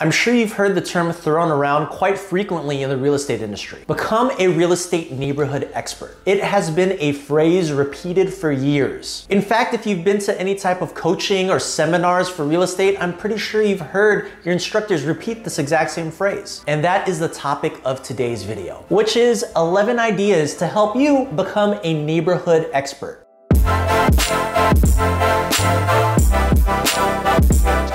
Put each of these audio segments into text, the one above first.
I'm sure you've heard the term thrown around quite frequently in the real estate industry. Become a real estate neighborhood expert. It has been a phrase repeated for years. In fact, if you've been to any type of coaching or seminars for real estate, I'm pretty sure you've heard your instructors repeat this exact same phrase. And that is the topic of today's video, which is 11 ideas to help you become a neighborhood expert.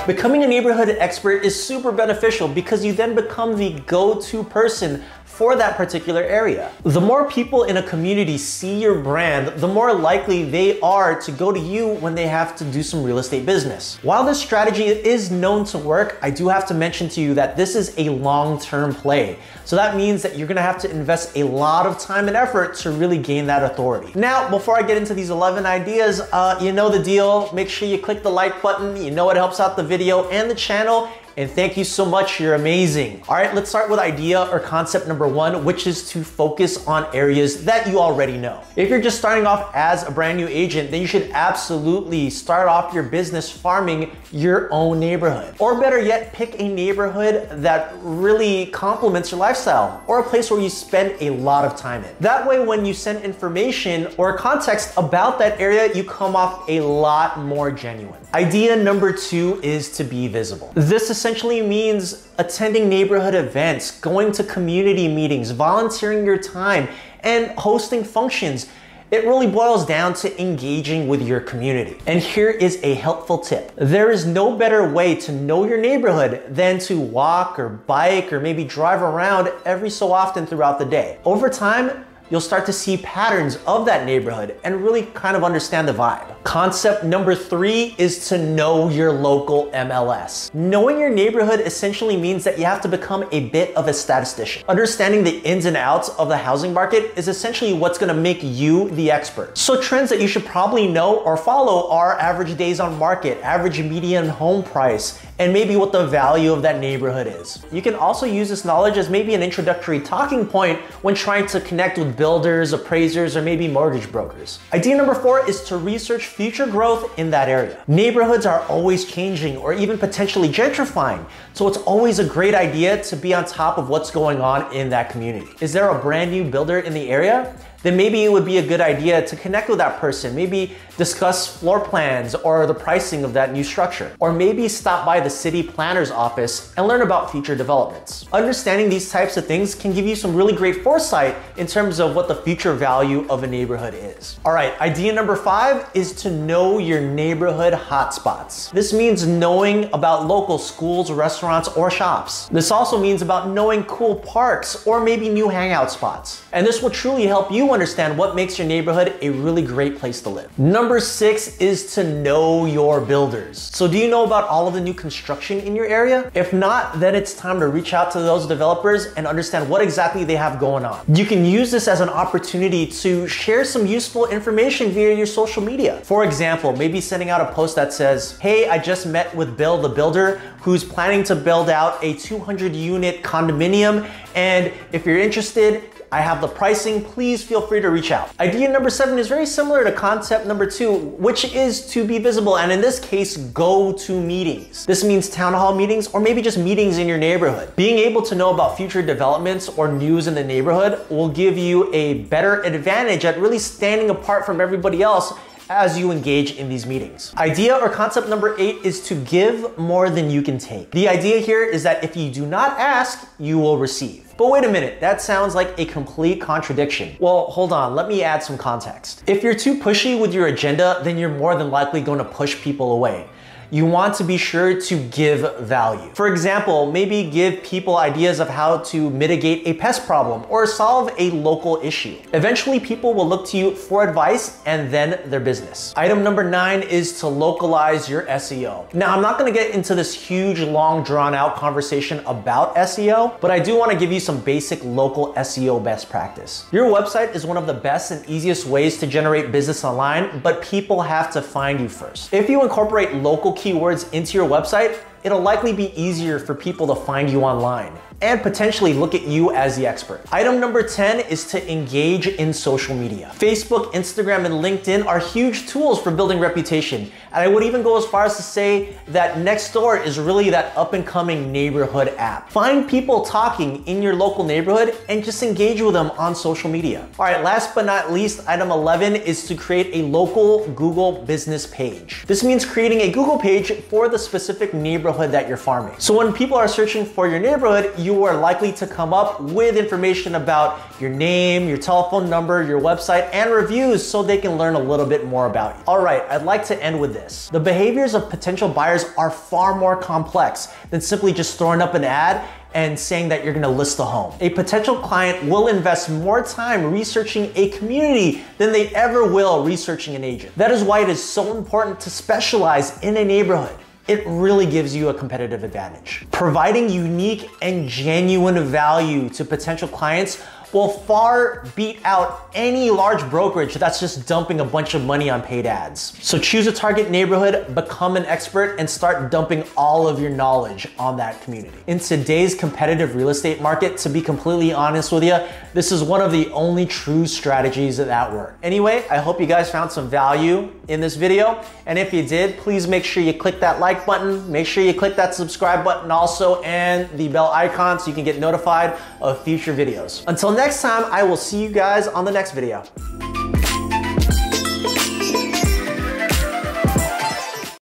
Becoming a neighborhood expert is super beneficial because you then become the go-to person for that particular area. The more people in a community see your brand, the more likely they are to go to you when they have to do some real estate business. While this strategy is known to work, I do have to mention to you that this is a long-term play. So that means that you're gonna have to invest a lot of time and effort to really gain that authority. Now, before I get into these 11 ideas, you know the deal. Make sure you click the like button. You know it helps out the video and the channel. And thank you so much, you're amazing. All right, let's start with idea or concept number 1, which is to focus on areas that you already know. If you're just starting off as a brand new agent, then you should absolutely start off your business farming your own neighborhood. Or better yet, pick a neighborhood that really complements your lifestyle or a place where you spend a lot of time in. That way, when you send information or context about that area, you come off a lot more genuine. Idea number 2 is to be visible. This essentially means attending neighborhood events, going to community meetings, volunteering your time, and hosting functions. It really boils down to engaging with your community. And here is a helpful tip. There is no better way to know your neighborhood than to walk or bike or maybe drive around every so often throughout the day. Over time, you'll start to see patterns of that neighborhood and really kind of understand the vibe. Concept number 3 is to know your local MLS. Knowing your neighborhood essentially means that you have to become a bit of a statistician. Understanding the ins and outs of the housing market is essentially what's gonna make you the expert. So trends that you should probably know or follow are average days on market, average median home price, and maybe what the value of that neighborhood is. You can also use this knowledge as maybe an introductory talking point when trying to connect with builders, appraisers, or maybe mortgage brokers. Idea number 4 is to research future growth in that area. Neighborhoods are always changing or even potentially gentrifying, so it's always a great idea to be on top of what's going on in that community. Is there a brand new builder in the area? Then maybe it would be a good idea to connect with that person, maybe discuss floor plans or the pricing of that new structure, or maybe stop by the city planner's office and learn about future developments. Understanding these types of things can give you some really great foresight in terms of what the future value of a neighborhood is. All right, idea number 5 is to know your neighborhood hotspots. This means knowing about local schools, restaurants, or shops. This also means about knowing cool parks or maybe new hangout spots. And this will truly help you understand what makes your neighborhood a really great place to live. Number 6 is to know your builders. So do you know about all of the new construction in your area? If not, then it's time to reach out to those developers and understand what exactly they have going on. You can use this as an opportunity to share some useful information via your social media. For example, maybe sending out a post that says, hey, I just met with Bill the builder who's planning to build out a 200-unit condominium, and if you're interested, I have the pricing, please feel free to reach out. Idea number 7 is very similar to concept number 2, which is to be visible, and in this case, go to meetings. This means town hall meetings or maybe just meetings in your neighborhood. Being able to know about future developments or news in the neighborhood will give you a better advantage at really standing apart from everybody else as you engage in these meetings. Idea or concept number 8 is to give more than you can take. The idea here is that if you do not ask, you will receive. But wait a minute, that sounds like a complete contradiction. Well, hold on, let me add some context. If you're too pushy with your agenda, then you're more than likely going to push people away. You want to be sure to give value. For example, maybe give people ideas of how to mitigate a pest problem or solve a local issue. Eventually, people will look to you for advice and then their business. Item number 9 is to localize your SEO. Now, I'm not gonna get into this huge, long, drawn out conversation about SEO, but I do wanna give you some basic local SEO best practice. Your website is one of the best and easiest ways to generate business online, but people have to find you first. If you incorporate local keywords into your website, it'll likely be easier for people to find you online and potentially look at you as the expert. Item number 10 is to engage in social media. Facebook, Instagram, and LinkedIn are huge tools for building reputation. And I would even go as far as to say that Nextdoor is really that up and coming neighborhood app. Find people talking in your local neighborhood and just engage with them on social media. All right, last but not least, item 11 is to create a local Google business page. This means creating a Google page for the specific neighborhood that you're farming. So when people are searching for your neighborhood, you are likely to come up with information about your name, your telephone number, your website, and reviews so they can learn a little bit more about you. All right, I'd like to end with this. The behaviors of potential buyers are far more complex than simply just throwing up an ad and saying that you're gonna list a home. A potential client will invest more time researching a community than they ever will researching an agent. That is why it is so important to specialize in a neighborhood. It really gives you a competitive advantage. Providing unique and genuine value to potential clients will far beat out any large brokerage that's just dumping a bunch of money on paid ads. So choose a target neighborhood, become an expert, and start dumping all of your knowledge on that community. In today's competitive real estate market, to be completely honest with you, this is one of the only true strategies that work. Anyway, I hope you guys found some value in this video. And if you did, please make sure you click that like button, make sure you click that subscribe button also, and the bell icon so you can get notified of future videos. Until next time, I will see you guys on the next video.